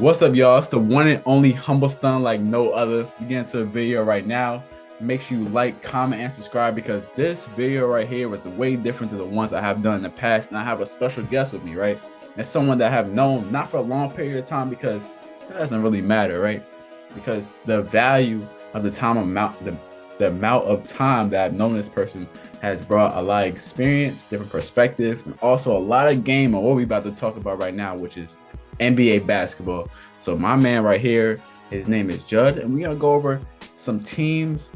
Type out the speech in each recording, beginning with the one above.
What's up, y'all? It's the one and only Humble Stun like no other. We get into the video right now. Make sure you like, comment, and subscribe because this video right here was way different than the ones I have done in the past. And I have a special guest with me, right? And someone that I have known not for a long period of time because it doesn't really matter, right? Because the value of the amount of time that I've known this person has brought a lot of experience, different perspective, and also a lot of game on what we're about to talk about right now, which is NBA basketball. So my man right here, his name is Judd, and we're gonna go over some teams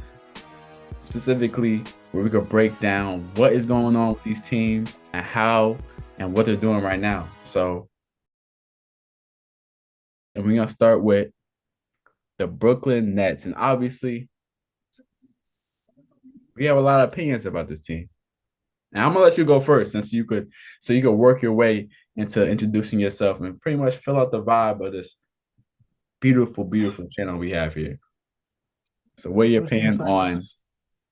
specifically where we could break down what is going on with these teams and how and what they're doing right now. So, and we're gonna start with the Brooklyn Nets, and obviously we have a lot of opinions about this team. And I'm gonna let you go first, since you could work your way into introducing yourself and pretty much fill out the vibe of this beautiful, beautiful channel we have here. So, First things first.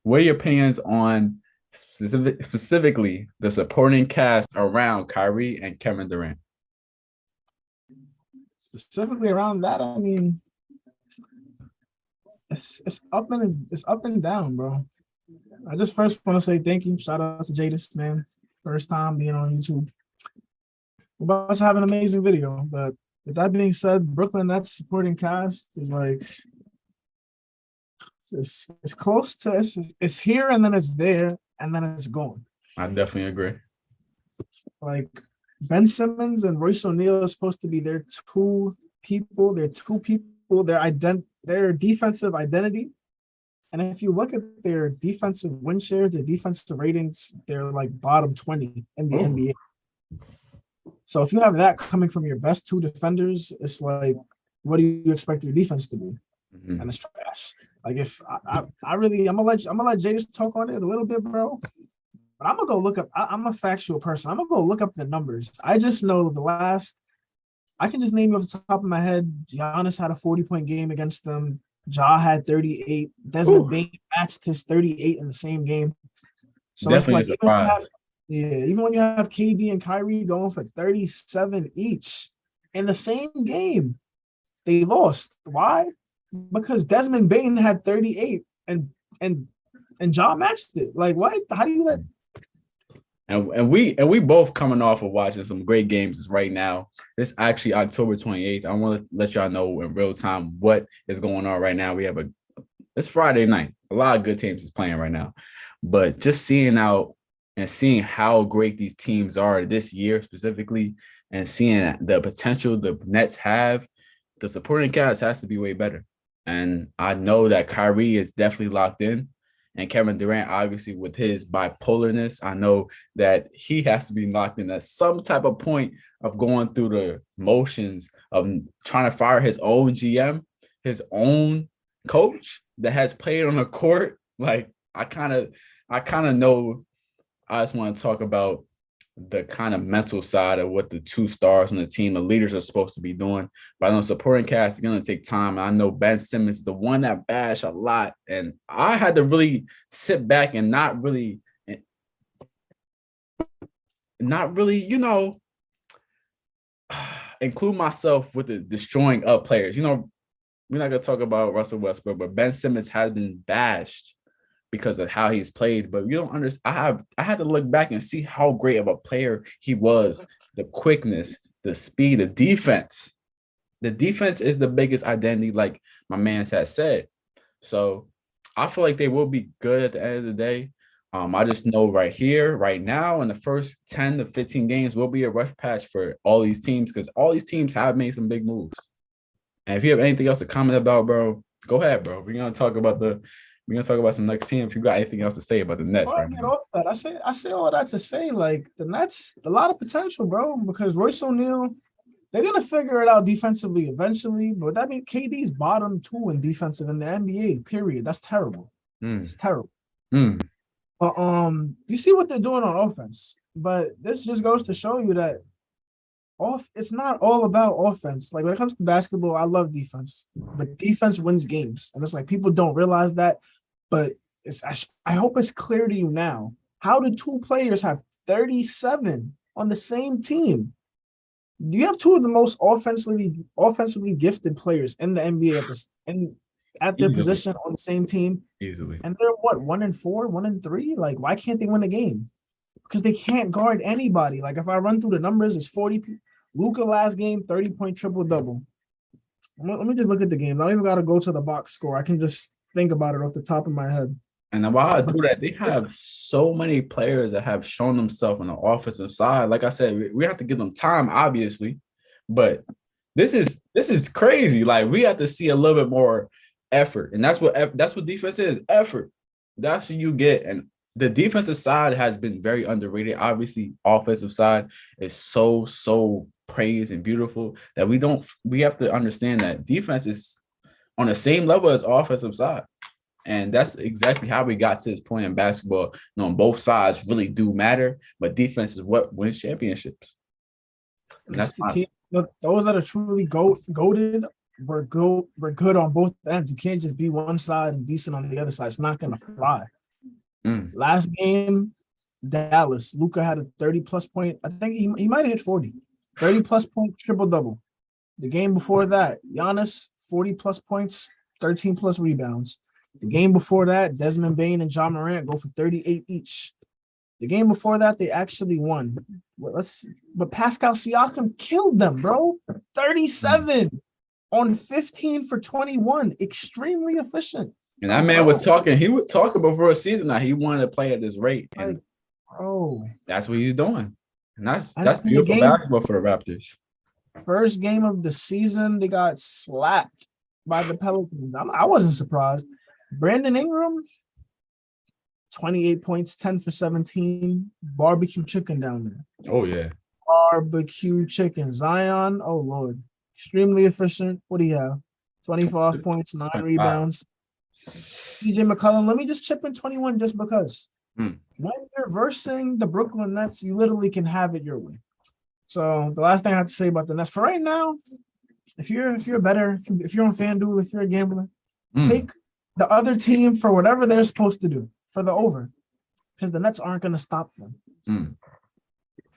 what are your opinions on specifically the supporting cast around Kyrie and Kevin Durant? Specifically around that, I mean, it's up and down, bro. I just first want to say thank you. Shout out to Jadis, man. First time being on YouTube. We're about to have an amazing video. But with that being said, Brooklyn Nets supporting cast is like it's close to it's here and then it's there and then it's gone. I definitely agree. Like Ben Simmons and Royce O'Neal are supposed to be their two people. They're two people. Their defensive identity. And if you look at their defensive win shares, their defensive ratings, they're like bottom 20 in the NBA. So if you have that coming from your best two defenders, it's like, what do you expect your defense to be? Mm-hmm. And it's trash. Like if I really, I'm gonna let Jadis talk on it a little bit, bro. But I'm gonna go look up. I'm a factual person. I'm gonna go look up the numbers. I just know I can just name you off the top of my head. Giannis had a 40-point game against them. Ja had 38. Desmond Bain matched his 38 in the same game. So definitely it's like even when you have KD and Kyrie going for 37 each in the same game, they lost. Why? Because Desmond Bain had 38 and Ja matched it. Like what? How do you let? And we both coming off of watching some great games right now. It's actually October 28th. I want to let y'all know in real time what is going on right now. It's Friday night. A lot of good teams is playing right now. But just seeing out and seeing how great these teams are this year specifically, and seeing the potential the Nets have, the supporting cast has to be way better. And I know that Kyrie is definitely locked in. And Kevin Durant, obviously, with his bipolarness, I know that he has to be locked in at some type of point of going through the motions of trying to fire his own GM, his own coach that has played on the court. Like I kind of know. I just want to talk about the kind of mental side of what the two stars on the team, the leaders, are supposed to be doing. But I know supporting cast is going to take time. I know Ben Simmons is the one that bashed a lot. And I had to really sit back and not really, include myself with the destroying up players. We're not going to talk about Russell Westbrook, but Ben Simmons has been bashed because of how he's played. But you don't understand. I had to look back and see how great of a player he was. The quickness, the speed, the defense. The defense is the biggest identity, like my man has said. So I feel like they will be good at the end of the day. I just know right here, right now, in the first 10 to 15 games will be a rush patch for all these teams because all these teams have made some big moves. And if you have anything else to comment about, bro, go ahead, bro. We're gonna talk about some next team. If you got anything else to say about the Nets Before I right get now. off that, I say all that to say like the Nets, a lot of potential, bro. Because Royce O'Neal, they're gonna figure it out defensively eventually. But that means KD's bottom two in defensive in the NBA. Period. That's terrible. It's terrible. But you see what they're doing on offense. But this just goes to show you that it's not all about offense. Like when it comes to basketball, I love defense, but defense wins games, and it's like people don't realize that. But I hope it's clear to you now. How do two players have 37 on the same team? You have two of the most offensively gifted players in the NBA at their Easily, position on the same team, easily. and they're what 1-4, 1-3. Like, why can't they win a game? Because they can't guard anybody. Like, if I run through the numbers, it's 40. Luka last game, 30-point triple double. Let me just look at the game. I don't even got to go to the box score. I can just think about it off the top of my head. And while I But do that, they have so many players that have shown themselves on the offensive side. Like I said, we have to give them time, obviously, but this is crazy. Like we have to see a little bit more effort, and that's what defense is. Effort. That's what you get, and the defensive side has been very underrated. Obviously, offensive side is so praised and beautiful that we have to understand that defense is on the same level as offensive side. And that's exactly how we got to this point in basketball. Both sides really do matter, but defense is what wins championships. And that's the team. Those that are truly goated were good on both ends. You can't just be one side and decent on the other side. It's not gonna fly. Last game, Dallas. Luka had a 30-plus point. I think he might have hit 40. 30-plus point triple double. The game before that, Giannis 40-plus points, 13-plus rebounds. The game before that, Desmond Bane and John Morant go for 38 each. The game before that, they actually won. But Pascal Siakam killed them, bro. 37 on 15 for 21. Extremely efficient. And that man was talking. He was talking before a season that he wanted to play at this rate. And that's what he's doing. And that's beautiful basketball for the Raptors. First game of the season, they got slapped by the Pelicans. I wasn't surprised. Brandon Ingram, 28 points, 10 for 17. Barbecue chicken down there. Oh, yeah. Barbecue chicken. Zion, oh, Lord. Extremely efficient. What do you have? 25 points, 9 rebounds. CJ McCollum, let me just chip in 21 just because. When you're versing the Brooklyn Nets, you literally can have it your way. So the last thing I have to say about the Nets for right now, if you're on FanDuel, if you're a gambler, take the other team for whatever they're supposed to do for the over, because the Nets aren't going to stop them.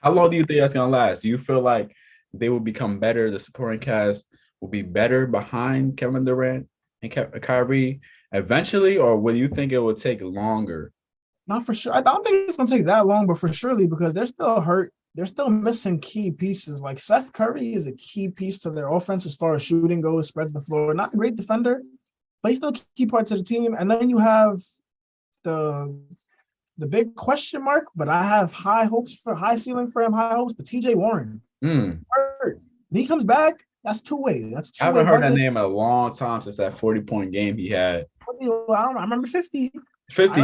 How long do you think that's going to last? Do you feel like they will become better? The supporting cast will be better behind Kevin Durant and Kyrie eventually, or will you think it will take longer? Not for sure. I don't think it's going to take that long, but for surely, because they're still hurt. They're still missing key pieces. Like Seth Curry is a key piece to their offense as far as shooting goes, spreads the floor. Not a great defender, but he's still key part to the team. And then you have the big question mark, but I have high ceiling for him, high hopes. But TJ Warren, hurt. When he comes back, that's two-way. I haven't heard that name in a long time since that 40-point game he had. I remember 50. 50.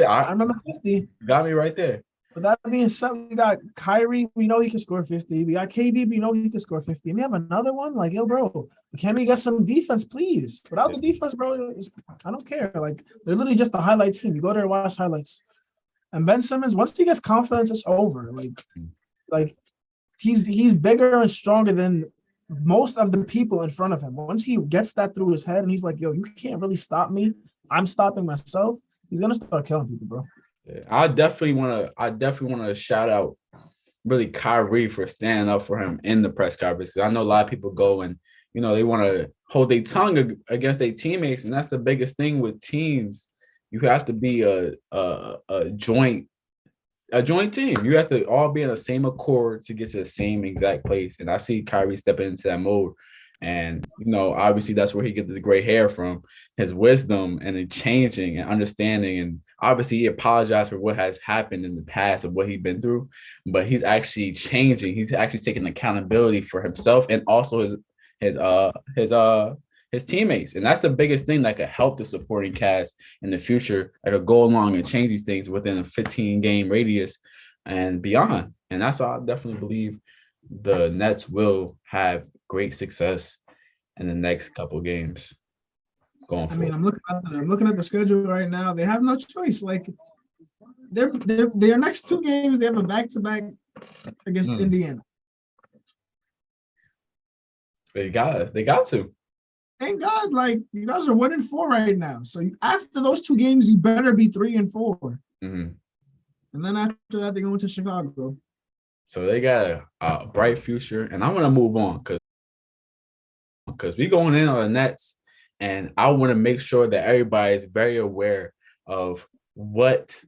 I remember 50. Got me right there. But that being said, we got Kyrie. We know he can score 50. We got KD. We know he can score 50. And we have another one. Like, yo, bro, can we get some defense, please? Without the defense, bro, I don't care. Like, they're literally just a highlight team. You go there and watch highlights. And Ben Simmons, once he gets confidence, it's over. Like he's bigger and stronger than most of the people in front of him. Once he gets that through his head and he's like, yo, you can't really stop me. I'm stopping myself. He's gonna start killing people, bro. I definitely want to shout out really Kyrie for standing up for him in the press conference, because I know a lot of people go and they want to hold their tongue against their teammates, and that's the biggest thing with teams. You have to be a joint team. You have to all be in the same accord to get to the same exact place. And I see Kyrie stepping into that mode. And, obviously that's where he gets the gray hair from, his wisdom and the changing and understanding. And obviously he apologized for what has happened in the past of what he's been through, but he's actually changing. He's actually taking accountability for himself and also his teammates. And that's the biggest thing that could help the supporting cast in the future. I could go along and change these things within a 15-game radius and beyond. And that's why I definitely believe the Nets will have great success in the next couple games going forward. I'm looking at the schedule right now. They have no choice. Like their next 2 games, they have a back-to-back against Indiana. They got to. Thank God, like you guys are 1-4 right now. So after those 2 games, you better be 3-4. And then after that, they go into Chicago. So they got a bright future, and I'm gonna move on because we going in on the Nets, and I want to make sure that everybody is very aware of what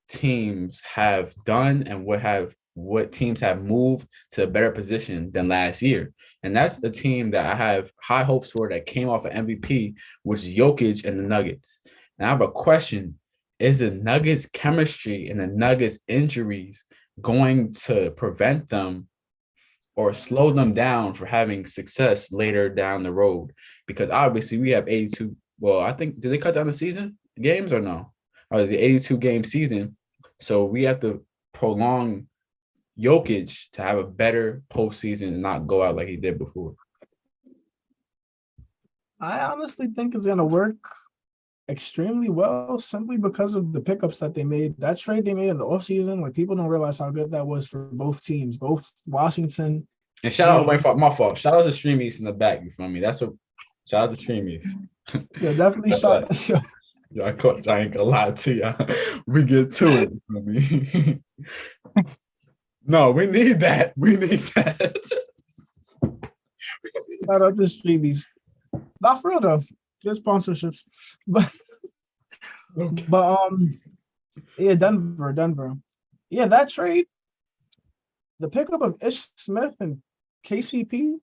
teams have done and what teams have moved to a better position than last year. And that's the team that I have high hopes for that came off of MVP, which is Jokic and the Nuggets. And I have a question. Is the Nuggets chemistry and the Nuggets injuries going to prevent them or slow them down for having success later down the road? Because obviously we have 82. Well, I think did they cut down the season games or no? Or the 82 game season. So we have to prolong Jokic to have a better postseason and not go out like he did before. I honestly think it's gonna work extremely well simply because of the pickups that they made. That trade they made in the offseason, like people don't realize how good that was for both teams, both Washington. And shout out, my fault. Shout out to Stream East in the back. You feel me? That's what. Shout out to Stream East. Yeah, definitely shot. Yo, I ain't gonna lie to you. We get to it. You feel me? No, we need that. We need that. Shout out to Streamies. Not for real though. Good sponsorships. But Okay. yeah, Denver. Yeah, that trade, the pickup of Ish Smith and KCP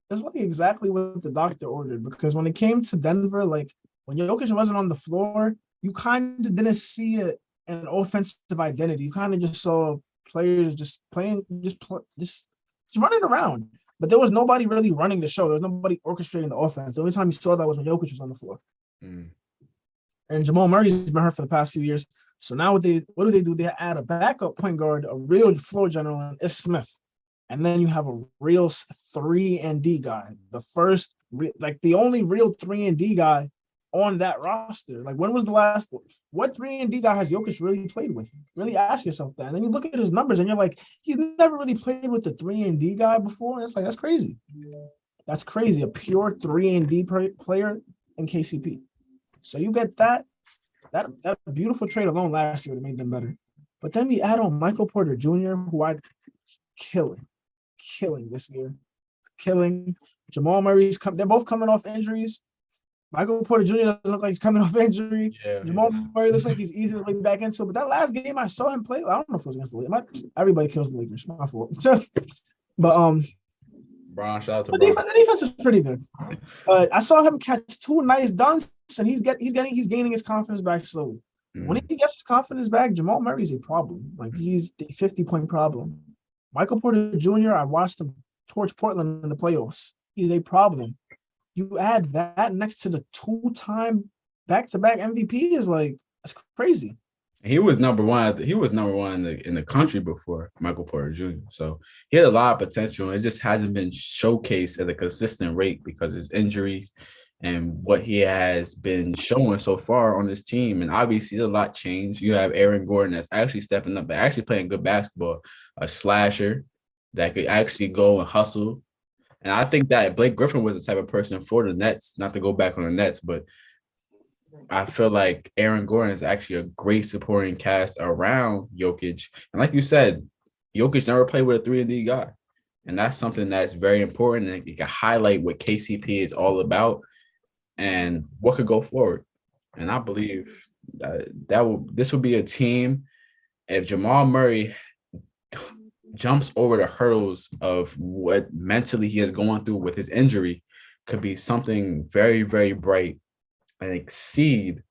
is like exactly what the doctor ordered. Because when it came to Denver, like when Jokic wasn't on the floor, you kind of didn't see an offensive identity. You kind of just saw players just playing, just running around. But there was nobody really running the show. There was nobody orchestrating the offense. The only time you saw that was when Jokic was on the floor. Mm. And Jamal Murray's been hurt for the past few years. So now what do they do? They add a backup point guard, a real floor general, and Ish Smith. And then you have a real 3-and-D guy. The first, like the only real 3-and-D guy on that roster. Like when was the last one? What 3-and-D guy has Jokic really played with? Really ask yourself that. And then you look at his numbers and you're like, he's never really played with the 3-and-D guy before. And it's like, that's crazy. That's crazy. A pure 3-and-D player in KCP. So you get that beautiful trade alone last year that made them better. But then we add on Michael Porter Jr., who I'd killing this year. Killing. Jamal Murray's they're both coming off injuries. Michael Porter Jr. doesn't look like he's coming off injury. Yeah, Jamal Murray looks like he's easy to bring back into it. But that last game I saw him play, I don't know if it was against the Lakers. Everybody kills the Lakers. My fault. But Bron, shout out to the Bron. defense is pretty good. I saw him catch 2 nice dunks, and he's gaining his confidence back slowly. Mm-hmm. When he gets his confidence back, Jamal Murray's a problem. Like he's the 50-point problem. Michael Porter Jr., I watched him torch Portland in the playoffs. He's a problem. You add that next to the 2-time back-to-back MVP is like, that's crazy. He was number one. He was number one in the country before Michael Porter Jr. So he had a lot of potential. It just hasn't been showcased at a consistent rate because of his injuries and what he has been showing so far on this team. And obviously, a lot changed. You have Aaron Gordon that's actually stepping up, but actually playing good basketball, a slasher that could actually go and hustle. And I think that Blake Griffin was the type of person for the Nets, not to go back on the Nets, but I feel like Aaron Gordon is actually a great supporting cast around Jokic. And like you said, Jokic never played with a 3-and-D guy. And that's something that's very important. And it can highlight what KCP is all about and what could go forward. And I believe this would be a team if Jamal Murray jumps over the hurdles of what mentally he is going through with his injury, could be something very, very bright and exceed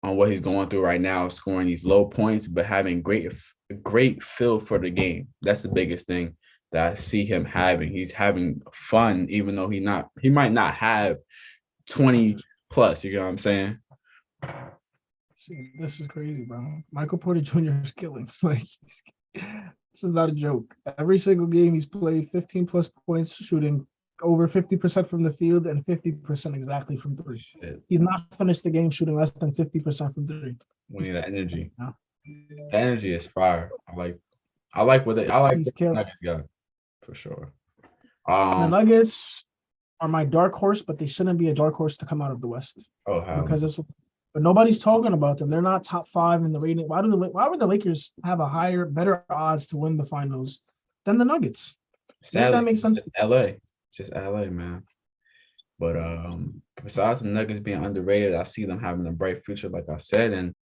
on what he's going through right now, scoring these low points, but having great feel for the game. That's the biggest thing that I see him having. He's having fun, even though he might not have 20 plus, you know what I'm saying? This is crazy, bro. Michael Porter Jr. is killing. Like, this is not a joke. Every single game he's played, 15 plus points, shooting over 50% from the field and 50% exactly from 3. Shit. He's not finished the game shooting less than 50% from 3. We need that energy. No. The energy is fire. I like what Nuggets got for sure. The Nuggets are my dark horse, but they shouldn't be a dark horse to come out of the West. Oh, how? Because but nobody's talking about them. They're not top 5 in the rating. Why would the Lakers have a better odds to win the finals than the Nuggets? Make Sadly, that make sense? it's LA. It's just LA, man. But besides the Nuggets being underrated, I see them having a bright future, like I said, and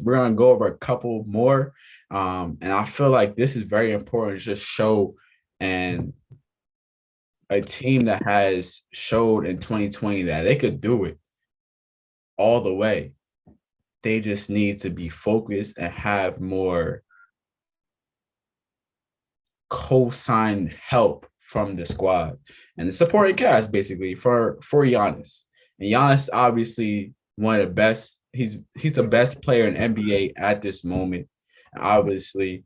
we're gonna go over a couple more. And I feel like this is very important to just show and a team that has showed in 2020 that they could do it all the way. They just need to be focused and have more co-signed help from the squad and the supporting cast, basically for Giannis. And Giannis, obviously, one of the best. He's the best player in NBA at this moment. Obviously,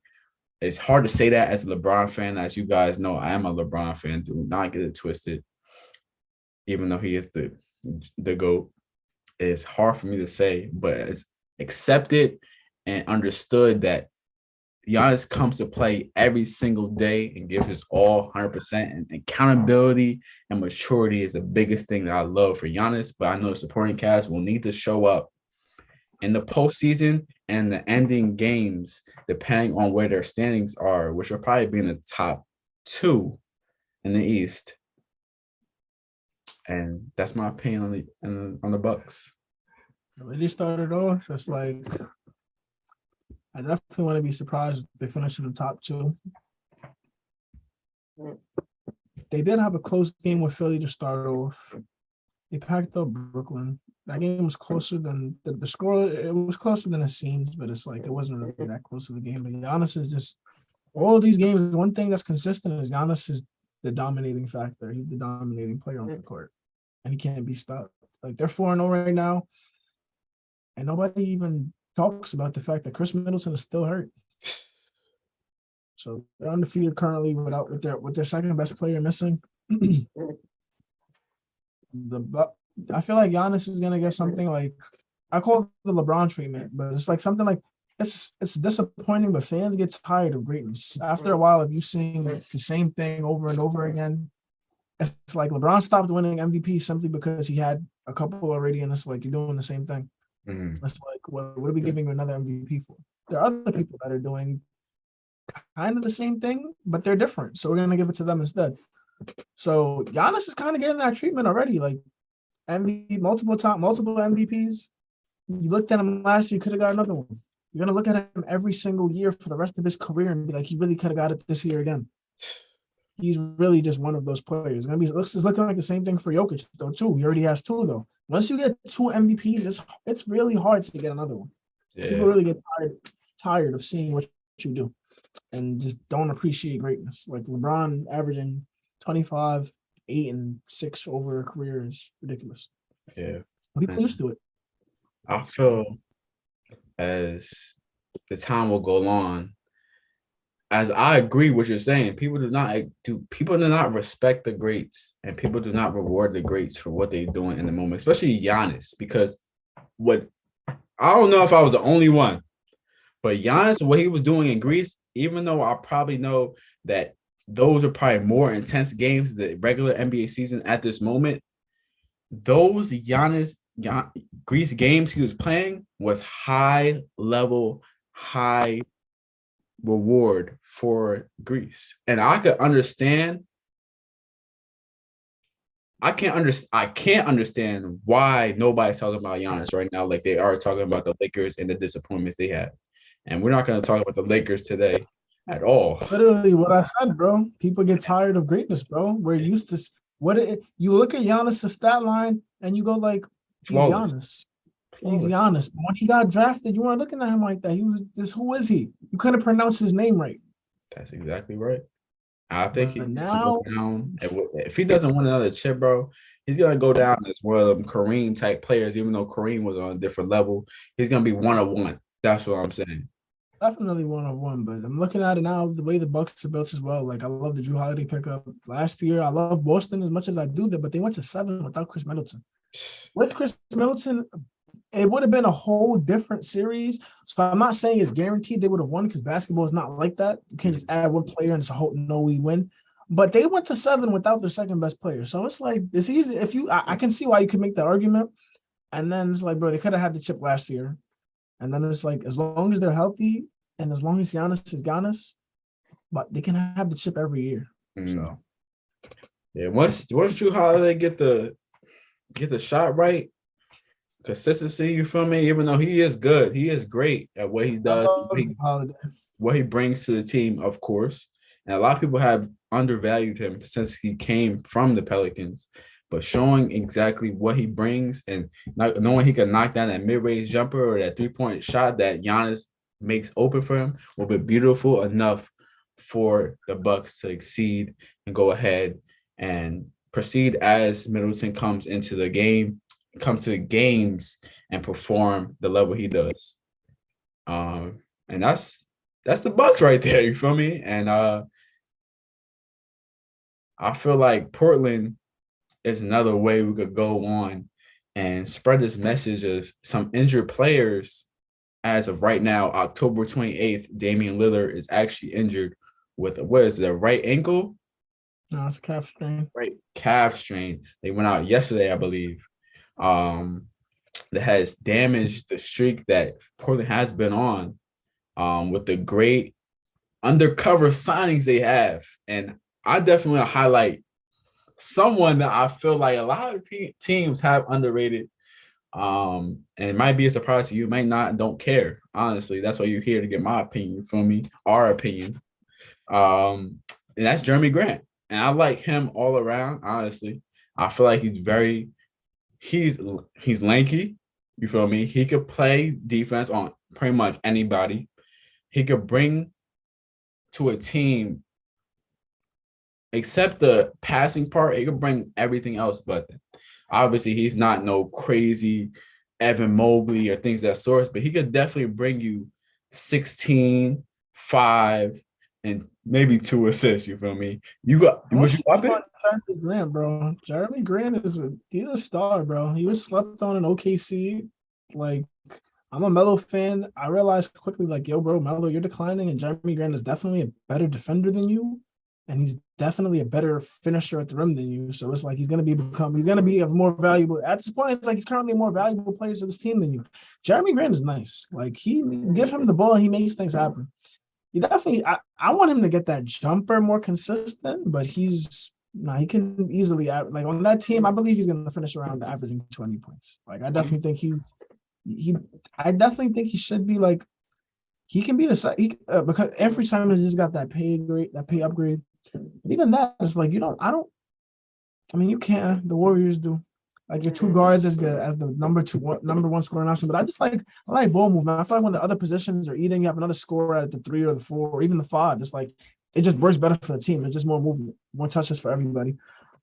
it's hard to say that as a LeBron fan. As you guys know, I am a LeBron fan. Do not get it twisted. Even though he is the GOAT, it's hard for me to say, but it's accepted and understood that Giannis comes to play every single day and gives his all 100%. And accountability and maturity is the biggest thing that I love for Giannis. But I know the supporting cast will need to show up in the postseason and the ending games, depending on where their standings are, which will probably be in the top 2 in the East. And that's my opinion on the Bucks. When they started off, it's like I definitely want to be surprised if they finish in the top 2. They did have a close game with Philly to start off. They packed up Brooklyn. That game was closer than the score. It was closer than it seems, but it's like it wasn't really that close of a game. But Giannis is just all of these games. One thing that's consistent is Giannis is the dominating factor. He's the dominating player on the court, and he can't be stopped. Like they're 4-0 right now, and nobody even talks about the fact that Chris Middleton is still hurt. So they're undefeated currently with their second best player missing. I feel like Giannis is gonna get something like I call it the LeBron treatment, but it's like something like it's disappointing, but fans get tired of greatness. After a while, if you sing the same thing over and over again, it's like LeBron stopped winning MVP simply because he had a couple already, and it's like you're doing the same thing. Mm-hmm. It's like what are we giving you another MVP for? There are other people that are doing kind of the same thing, but they're different. So we're gonna give it to them instead. So Giannis is kind of getting that treatment already. Like MVP, multiple MVPs. You looked at him last year, you could have got another one. You're gonna look at him every single year for the rest of his career and be like, he really could have got it this year again. He's really just one of those players. It's looking like the same thing for Jokic though too. He already has 2 though. Once you get 2 MVPs, it's really hard to get another one. Yeah. People really get tired of seeing what you do and just don't appreciate greatness. Like LeBron averaging 25, 8 and 6 over a career is ridiculous. Yeah. People used to it. I feel as the time will go on, as I agree with what you're saying, people do not respect the greats, and people do not reward the greats for what they're doing in the moment, especially Giannis, because I don't know if I was the only one, but Giannis, what he was doing in Greece, even though I probably know that those are probably more intense games than the regular NBA season at this moment, those Greece games he was playing was high level, high reward for Greece. And I could understand. I can't understand why nobody's talking about Giannis right now like they are talking about the Lakers and the disappointments they had. And we're not going to talk about the Lakers today at all. Literally what I said, bro. People get tired of greatness, bro. We're used to you look at Giannis' stat line and you go like, he's Giannis. He's Giannis. But when he got drafted, you weren't looking at him like that. Who is he? You couldn't pronounce his name right. That's exactly right. I think now, if he doesn't win another chip, bro, he's gonna go down as one of them Kareem type players. Even though Kareem was on a different level, he's gonna be 1-of-1. That's what I'm saying. Definitely 1-of-1. But I'm looking at it now, the way the Bucks are built as well. Like I love the Drew Holiday pickup last year. I love Boston as much as I do that, but they went to 7 without Chris Middleton. With Chris Middleton, it would have been a whole different series. So I'm not saying it's guaranteed they would have won because basketball is not like that. You can't just add one player and it's a whole we win. But they went to 7 without their second best player. So it's like it's easy. I can see why you could make that argument. And then it's like, bro, they could have had the chip last year. And then it's like, as long as they're healthy and as long as Giannis is Giannis, but they can have the chip every year. Mm. So Yeah, once Drew Holiday get the shot right, consistency, you feel me? Even though he is good, he is great at what he I does, love Holiday. what he brings to the team, of course. And a lot of people have undervalued him since he came from the Pelicans. But showing exactly what he brings and not knowing he can knock down that mid-range jumper or that three-point shot that Giannis makes open for him will be beautiful enough for the Bucks to exceed and go ahead and proceed as Middleton comes into the game, come to the games and perform the level he does. And that's the Bucks right there. You feel me? And I feel like Portland is another way we could go on and spread this message of some injured players. As of right now, October 28th, Damian Lillard is actually injured with what is it, a right ankle? No, it's a calf strain. Right calf strain. They went out yesterday, I believe. That has damaged the streak that Portland has been on. With the great undercover signings they have. And I definitely want to highlight someone that I feel like a lot of teams have underrated. And it might be a surprise to you, might not, don't care. Honestly, that's why you're here to get my opinion from me, our opinion. And that's Jeremy Grant. And I like him all around, honestly. I feel like he's lanky. You feel me? He could play defense on pretty much anybody. He could bring to a team, except the passing part, he could bring everything else. But obviously, he's not no crazy Evan Mobley or things of that sort, but he could definitely bring you 16, 5, and maybe 2 assists. You feel me? You got was you up it? Jeremy Grant, bro. Jeremy Grant he's a star, bro. He was slept on in OKC. Like, I'm a Melo fan. I realized quickly, like, yo, bro, Melo, you're declining, and Jeremy Grant is definitely a better defender than you, and he's definitely a better finisher at the rim than you. So it's like he's gonna be a more valuable at this point. It's like he's currently a more valuable player to this team than you. Jeremy Grant is nice. Like, he give him the ball, he makes things happen. He definitely. I want him to get that jumper more consistent, but he can easily like on that team. I believe he's going to finish around averaging 20 points. Like, I definitely think I definitely think he should be like, he can be because every time he's just got that pay upgrade. But even that is like, I mean, you can't. The Warriors do. Like, your two guards as the number one scoring option. But I like ball movement. I feel like when the other positions are eating, you have another scorer at the 3 or the 4 or even the 5. Just like, it just works better for the team. It's just more movement, more touches for everybody.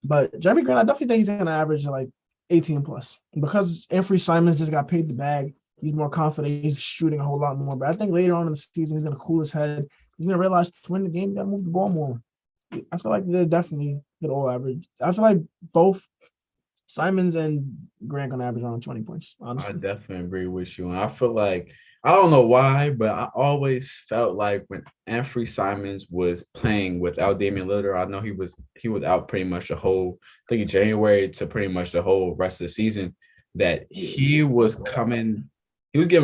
But Jeremy Grant, I definitely think he's going to average like 18 plus because Anthony Simons just got paid the bag. He's more confident. He's shooting a whole lot more. But I think later on in the season, he's going to cool his head. He's going to realize to win the game, you got to move the ball more. I feel like they're definitely good all average. I feel like both Simons and Grant gonna average around 20 points, I honestly. definitely agree with you. And I feel like, I don't know why, but I always felt like when Anthony Simons was playing without Damian Lillard, I know he was out pretty much the whole, I think January to pretty much the whole rest of the season, that he was giving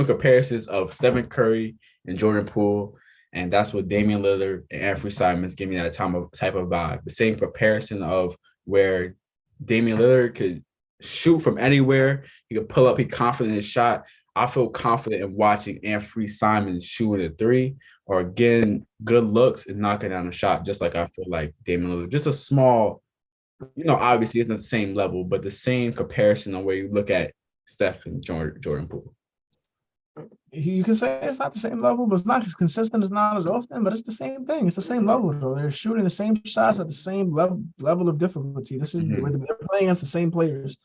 comparisons of Stephen Curry and Jordan Poole. And that's what Damian Lillard and Anthony Simons give me that type of vibe. The same comparison of where Damian Lillard could shoot from anywhere. He could pull up. He confident in his shot. I feel confident in watching Anthony Simons shooting a 3 or getting good looks and knocking down a shot, just like I feel like Damian Lillard. Just a small, obviously it's not the same level, but the same comparison on where you look at Steph and Jordan Poole. You can say it's not the same level, but it's not as consistent, it's not as often, but it's the same thing. It's the same level, though. They're shooting the same shots at the same level of difficulty. This is where they're playing against the same players,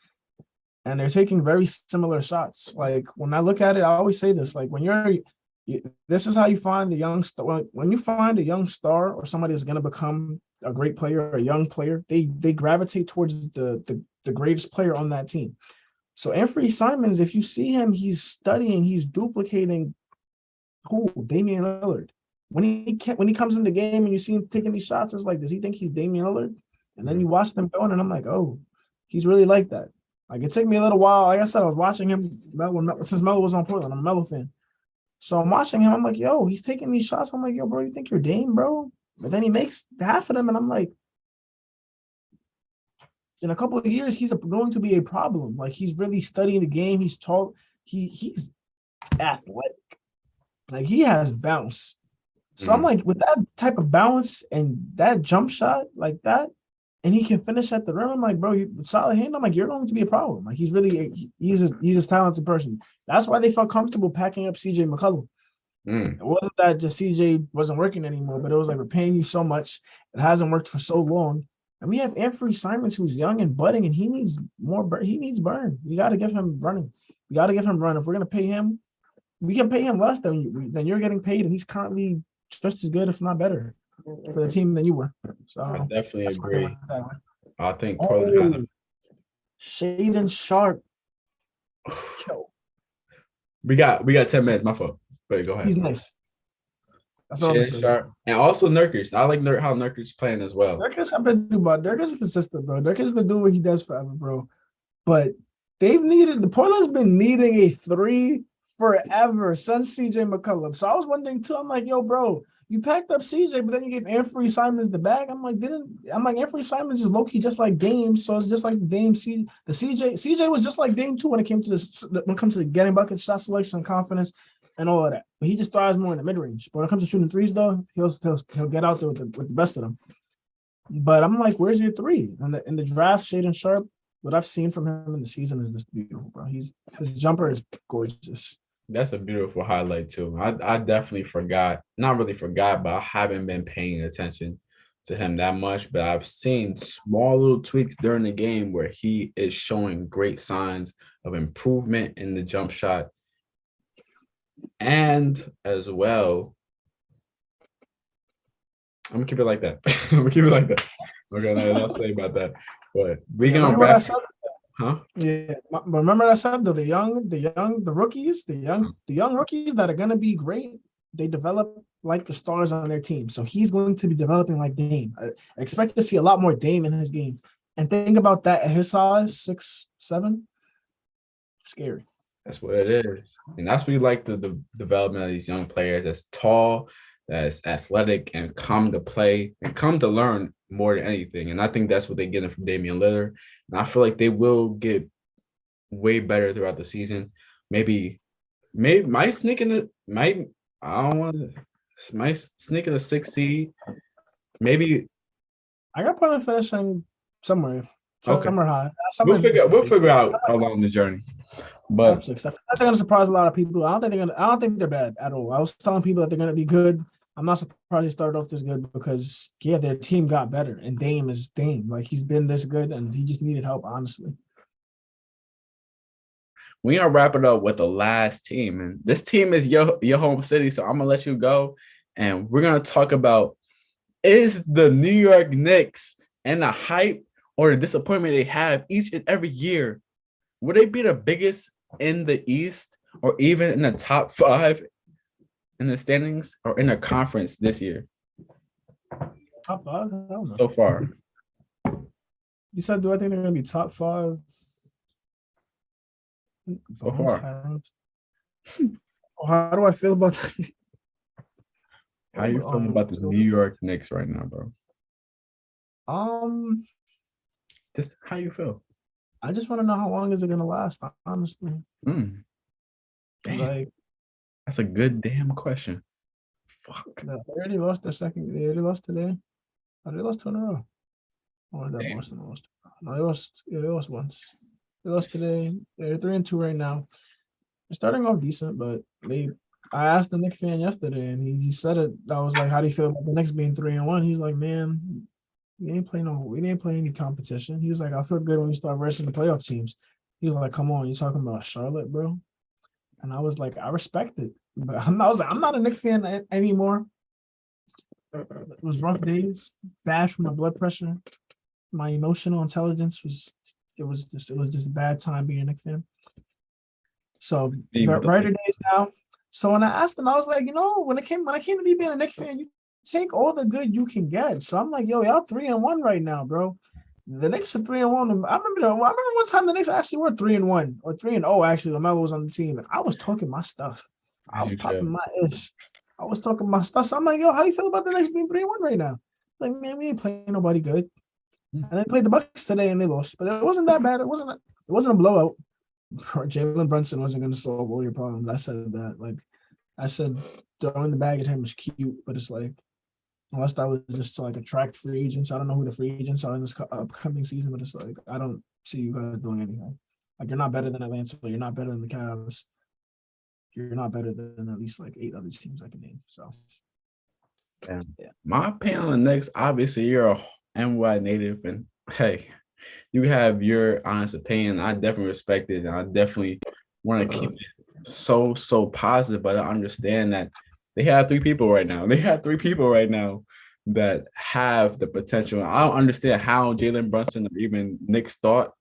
and they're taking very similar shots. Like, when I look at it, I always say this: like, this is how you find the young star. When you find a young star or somebody that's going to become a great player, a young player, they gravitate towards the greatest player on that team. So Anthony Simons, if you see him, he's studying, he's duplicating Damian Lillard. When he comes in the game and you see him taking these shots, it's like, does he think he's Damian Lillard? And then you watch them going, and I'm like, oh, he's really like that. Like it took me a little while. Like I said, I was watching him since Melo was on Portland. I'm a Melo fan. So I'm watching him. I'm like, yo, he's taking these shots. I'm like, yo, bro, you think you're Dame, bro? But then he makes half of them, and I'm like, in a couple of years, he's going to be a problem. Like he's really studying the game. He's tall. He's athletic. Like he has bounce. So I'm like, with that type of bounce and that jump shot like that, and he can finish at the rim. I'm like, bro, you solid hand. I'm like, you're going to be a problem. Like he's a talented person. That's why they felt comfortable packing up CJ McCollum. It wasn't that just CJ wasn't working anymore, but it was like we're paying you so much. It hasn't worked for so long. And we have Anthony Simons who's young and budding, and he needs more. He needs burn. We got to give him running. We got to give him run. If we're gonna pay him, we can pay him less than you're getting paid, and he's currently just as good, if not better, for the team than you were. So I definitely that's why I agree. went that way. I think Portland Shaden Sharp. Yo, we got 10 minutes. My fault. But go ahead. he's nice. That's all I'm Shannon saying. Sharp. And also Nurkic. I like how Nurkic's playing as well. Nurkic, I've been doing about Nurkic is consistent, bro. Nurkic's been doing what he does forever, bro. But the Portland's been needing a three forever since CJ McCollum. So I was wondering too. I'm like, yo, bro, you packed up CJ, but then you gave Anthony Simons the bag. I'm like, Anthony Simons is low-key just like Dame, so it's just like Dame. CJ was just like Dame too when it came to when it comes to getting buckets, shot selection, confidence, and all of that. But he just thrives more in the mid-range. But when it comes to shooting threes, though, he'll get out there with the best of them. But I'm like, where's your three? In the draft, Shaden Sharp, what I've seen from him in the season is just beautiful, bro. His jumper is gorgeous. That's a beautiful highlight too. I definitely not really forgot, but I haven't been paying attention to him that much. But I've seen small little tweaks during the game where he is showing great signs of improvement in the jump shot. And as well, I'm gonna keep it like that. I'm gonna keep it like that. Okay, nothing else to say about that. But we gonna wrap. Huh? Yeah, but remember I said though, the young rookies that are gonna be great. They develop like the stars on their team. So he's going to be developing like Dame. I expect to see a lot more Dame in his game. And think about that at his size, 6'7". Scary. That's what it is. And that's what you like the development of these young players that's tall, that's athletic, and come to play and come to learn more than anything. And I think that's what they're getting from Damian Lillard. And I feel like they will get way better throughout the season. Maybe might sneak in the might I don't want to might sneak in the 6th seed. Maybe I got Portland finishing somewhere okay. high. We'll figure out along the journey. But I think they're gonna surprise a lot of people. I don't think they're bad at all. I was telling people that they're gonna be good. I'm not surprised they started off this good because their team got better and Dame is Dame. Like he's been this good and he just needed help, honestly. we are wrap it up with the last team, and this team is your home city. So I'm gonna let you go, and we're gonna talk about is the New York Knicks and the hype or the disappointment they have each and every year. Would they be the biggest in the East or even in the top 5 in the standings or in the conference this year? Top 5? So far. You said, do I think they're going to be top 5? So far. How do I feel about that? How you feeling about the New York Knicks right now, bro? Just how you feel? I just want to know how long is it going to last, honestly. Damn. Like, that's a good damn question. Fuck. They already lost their second. They already lost today. Oh, they lost 2 in a row. Or that Boston lost? No, they lost. Yeah, they lost once. They lost today. They're 3-2 right now. They're starting off decent, but I asked the Knicks fan yesterday, and he said it. I was like, "How do you feel about the Knicks being 3-1?" He's like, "Man, we didn't play any competition." He was like, "I feel good when we start versing the playoff teams." He was like, "Come on, you talking about Charlotte, bro?" And I was like, "I respect it, but I'm not a Knicks fan anymore." It was rough days, bad for my blood pressure. My emotional intelligence was just a bad time being a Knicks fan. So brighter days now. So when I asked him, I was like, when I came to me being a Knicks fan, you take all the good you can get. So I'm like, yo, y'all 3-1 right now, bro. The Knicks are 3-1. I remember one time the Knicks actually were 3-1 or 3-0. Actually, LaMelo was on the team, and I was talking my stuff. I As was you popping should. my ish. I was talking my stuff. So I'm like, yo, how do you feel about the Knicks being 3-1 right now? Like, man, we ain't playing nobody good. And they played the Bucks today and they lost, but it wasn't that bad. It wasn't a blowout. Jalen Brunson wasn't going to solve all your problems. I said that. Like I said, throwing the bag at him was cute, but it's like unless that was just to like attract free agents. I don't know who the free agents are in this upcoming season, but it's like I don't see you guys doing anything. Like you're not better than Atlanta. You're not better than the Cavs. You're not better than at least like 8 other teams I can name. So Yeah. yeah, My opinion on the Knicks, obviously you're a NY native, and hey, you have your honest opinion. I definitely respect it, and I definitely want to keep it so positive. But I understand that they have three people right now. They have three people right now that have the potential. I don't understand how Jalen Brunson or even Knicks thought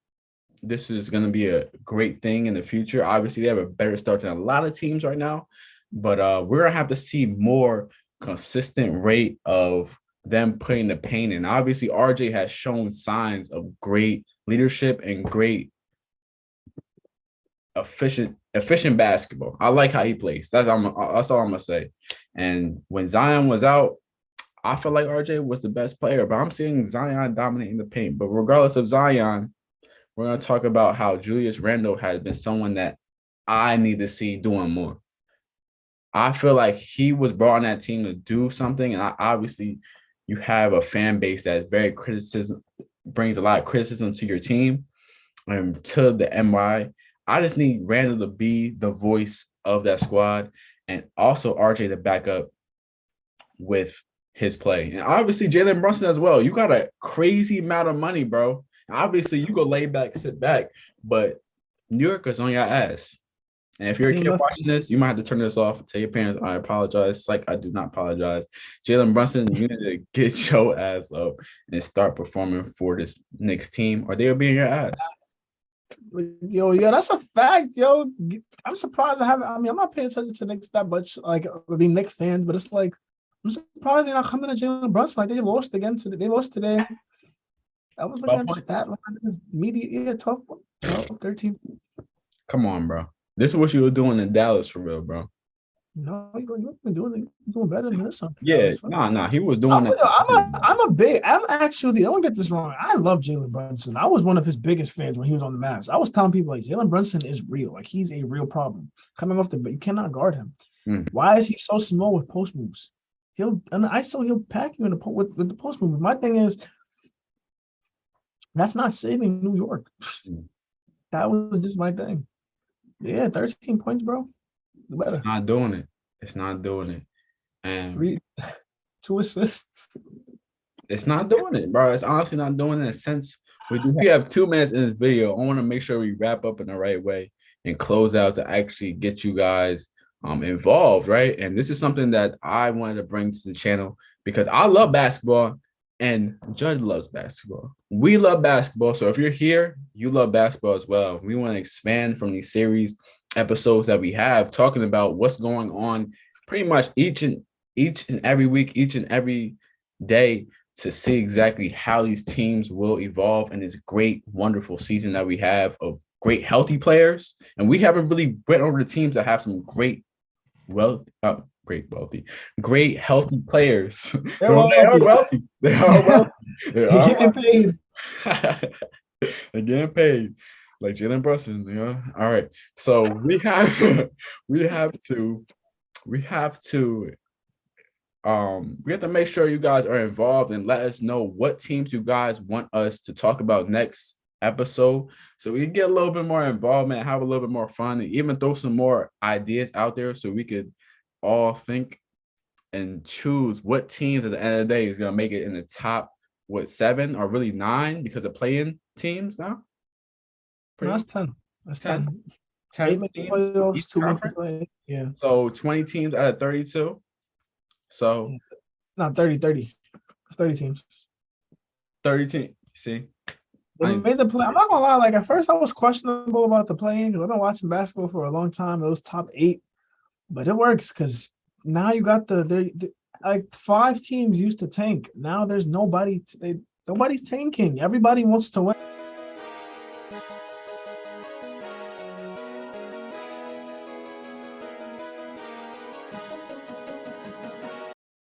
this is going to be a great thing in the future. Obviously, they have a better start than a lot of teams right now, but we're gonna have to see more consistent rate of them putting the pain in. Obviously, RJ has shown signs of great leadership and great efficient basketball. I like how he plays. That's all I'm gonna say. And when Zion was out, I felt like RJ was the best player, but I'm seeing Zion dominating the paint. But regardless of Zion, we're going to talk about how Julius Randle has been someone that I need to see doing more. I feel like he was brought on that team to do something. And obviously, you have a fan base that very brings a lot of criticism to your team and to the NY. I just need Randle to be the voice of that squad and also RJ to back up with his play. And obviously, Jalen Brunson as well. You got a crazy amount of money, bro. Obviously, you go lay back, sit back, but New York is on your ass. And if you're a team kid left. watching this, you might have to turn this off. Tell your parents, I apologize. It's like I do not apologize. Jalen Brunson, you need to get your ass up and start performing for this Knicks team, or they'll be in your ass. Yo, that's a fact, yo. I'm surprised I haven't. I mean, I'm not paying attention to Knicks that much. Like, I mean, Knicks fans, but it's like I'm surprised they're not coming to Jalen Brunson. Like they lost again today. They lost today. I was looking 12 at the points. stat line. Media, yeah, 12, 13. Come on, bro. This is what you were doing in Dallas for real, bro. No, you've been doing better than this. Yeah, nah. He was doing that. I'm actually, don't get this wrong. I love Jalen Brunson. I was one of his biggest fans when he was on the Mavs. I was telling people like Jalen Brunson is real. Like he's a real problem. Coming off but you cannot guard him. Mm. Why is he so small with post moves? He'll pack you in with the post moves. My thing is that's not saving New York. That was just my thing. Yeah, 13 points, bro. You better. It's not doing it. It's not doing it. And 2 assists. it's not doing it, bro. It's honestly not doing it. Since we have 2 minutes in this video, I want to make sure we wrap up in the right way and close out to actually get you guys involved, right? And this is something that I wanted to bring to the channel because I love basketball and Judd loves basketball. We love basketball. So if you're here, you love basketball as well. We want to expand from these series episodes that we have talking about what's going on pretty much each and every week, each and every day to see exactly how these teams will evolve in this great, wonderful season that we have of great, healthy players. And we haven't really went over the teams that have some great, great, healthy players. They're They are wealthy. wealthy. They are wealthy. They are Getting paid. They're getting paid. Like Jalen Brunson, you know. All right. So we have to we have to make sure you guys are involved and let us know what teams you guys want us to talk about next episode so we can get a little bit more involvement, have a little bit more fun, and even throw some more ideas out there so we could all think and choose what teams at the end of the day is going to make it in the top 7 or really 9 because of playing teams now. That's 10. That's 10. 10 teams playoffs, each conference. Yeah. So 20 teams out of 32. So not 30. It's 30 teams. 30 teams. See? They made the play. I'm not gonna lie, like at first I was questionable about the playing because I've been watching basketball for a long time. Those top 8, but it works because now you got the like 5 teams used to tank. Now there's nobody. Nobody's tanking. Everybody wants to win.